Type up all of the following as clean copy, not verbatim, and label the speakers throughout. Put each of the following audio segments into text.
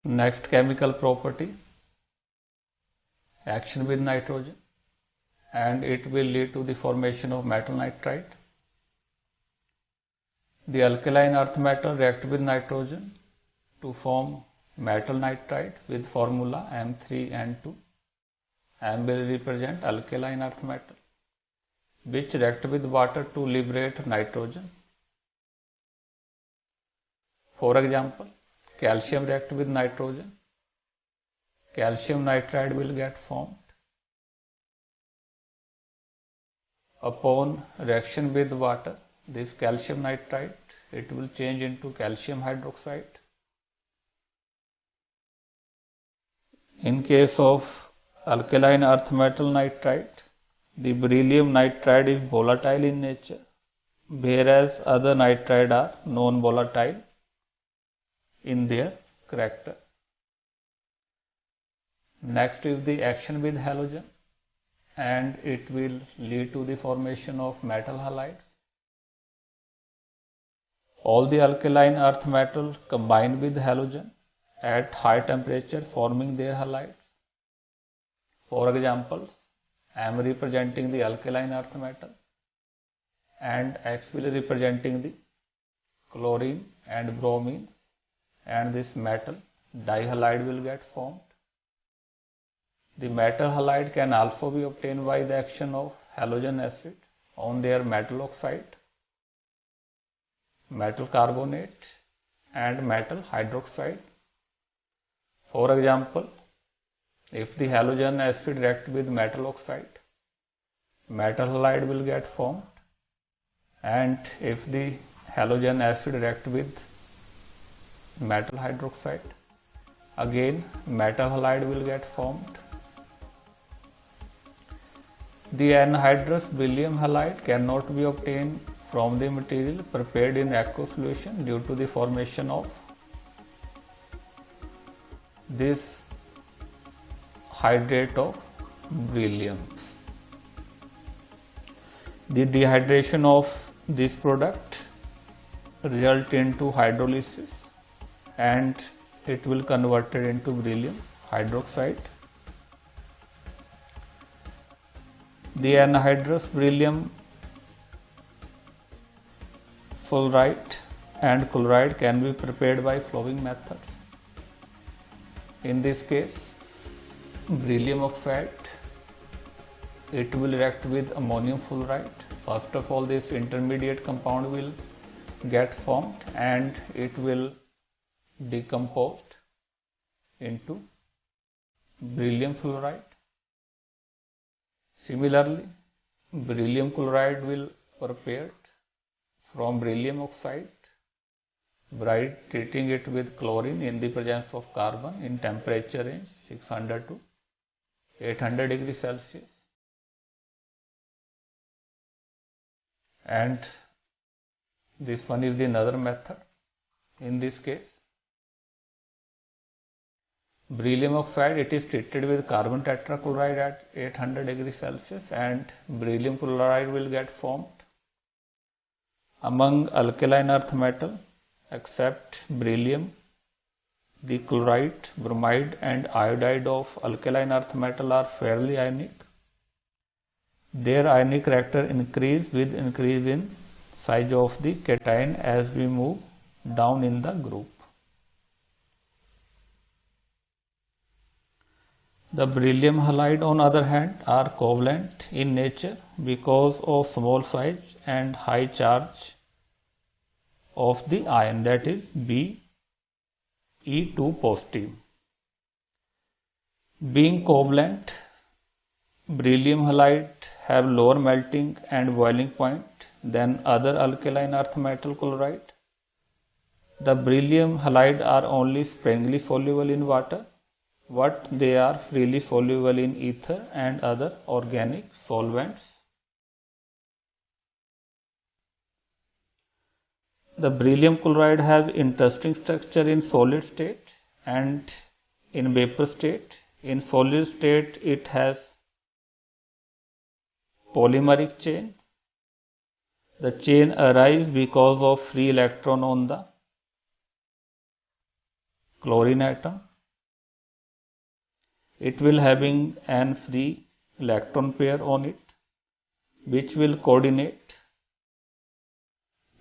Speaker 1: Next chemical property, action with nitrogen, and it will lead to the formation of metal nitride. The alkaline earth metal react with nitrogen to form metal nitride with formula M3N2. M will represent alkaline earth metal, which react with water to liberate nitrogen. For example, calcium react with nitrogen. Calcium nitride will get formed. Upon reaction with water, this calcium nitride, it will change into calcium hydroxide. In case of alkaline earth metal nitride, the beryllium nitride is volatile in nature, whereas other nitride are non-volatile in their character. Next is the action with halogen, and it will lead to the formation of metal halides. All the alkaline earth metal combine with halogen at high temperature, forming their halides. For examples, M representing the alkaline earth metal and X will representing the chlorine and bromine, and this metal dihalide will get formed. The metal halide can also be obtained by the action of halogen acid on their metal oxide, metal carbonate, and metal hydroxide. For example, if the halogen acid react with metal oxide, metal halide will get formed, and if the halogen acid react with metal hydroxide, again metal halide will get formed. The anhydrous beryllium halide cannot be obtained from the material prepared in aqueous solution due to the formation of this hydrate of beryllium. The dehydration of this product result into hydrolysis, and it will convert it into beryllium hydroxide. The anhydrous beryllium fullerite and chloride can be prepared by flowing methods. In this case, beryllium oxide, it will react with ammonium fullerite. First of all, this intermediate compound will get formed and it will decompose into beryllium fullerite. Similarly, beryllium chloride will prepared from beryllium oxide by treating it with chlorine in the presence of carbon in temperature range 600 to 800 degrees Celsius. And this one is the another method. In this case, beryllium oxide, it is treated with carbon tetrachloride at 800 degrees Celsius, and beryllium chloride will get formed. Among alkaline earth metal, except beryllium, the chloride, bromide, and iodide of alkaline earth metal are fairly ionic. Their ionic character increase with increase in size of the cation as we move down in the group. The beryllium halide, on other hand, are covalent in nature because of small size and high charge of the ion, that is Be2 positive. Being covalent, beryllium halide have lower melting and boiling point than other alkaline earth metal chloride. The beryllium halide are only sparingly soluble in water, but they are freely soluble in ether and other organic solvents. The beryllium chloride has interesting structure in solid state and in vapor state. In solid state, it has polymeric chain. The chain arises because of free electron on the chlorine atom, It will having an free electron pair on it, which will coordinate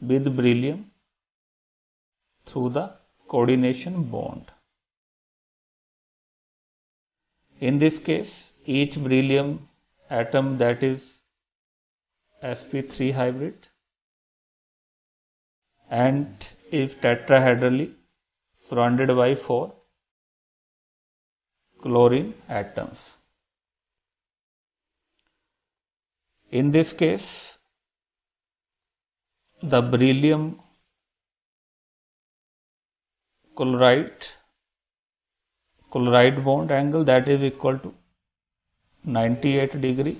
Speaker 1: with beryllium through the coordination bond. In this case, each beryllium atom, that is sp3 hybrid, and is tetrahedrally surrounded by 4 chlorine atoms. In this case, the beryllium chloride bond angle, that is equal to 98 degree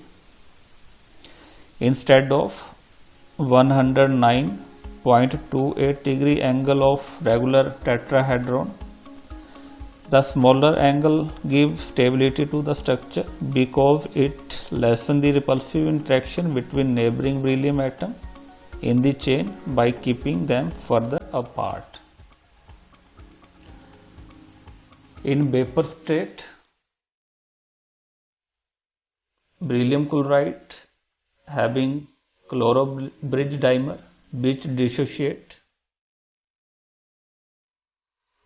Speaker 1: instead of 109.28 degree angle of regular tetrahedron. The smaller angle gives stability to the structure because it lessens the repulsive interaction between neighboring beryllium atoms in the chain by keeping them further apart. In vapor state, beryllium chloride having chloro-bridge dimer which dissociate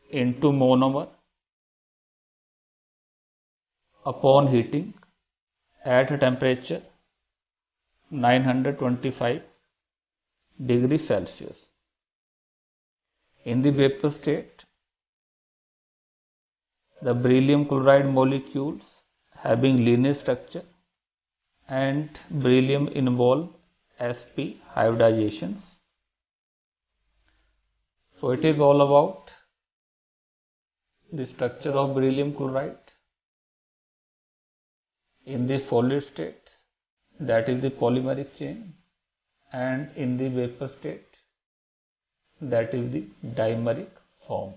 Speaker 1: into monomer upon heating at a temperature 925 degrees Celsius. In the vapor state, the beryllium chloride molecules having linear structure and beryllium involve sp hybridizations. So it is all about the structure of beryllium chloride in the solid state, that is the polymeric chain, and in the vapor state, that is the dimeric form.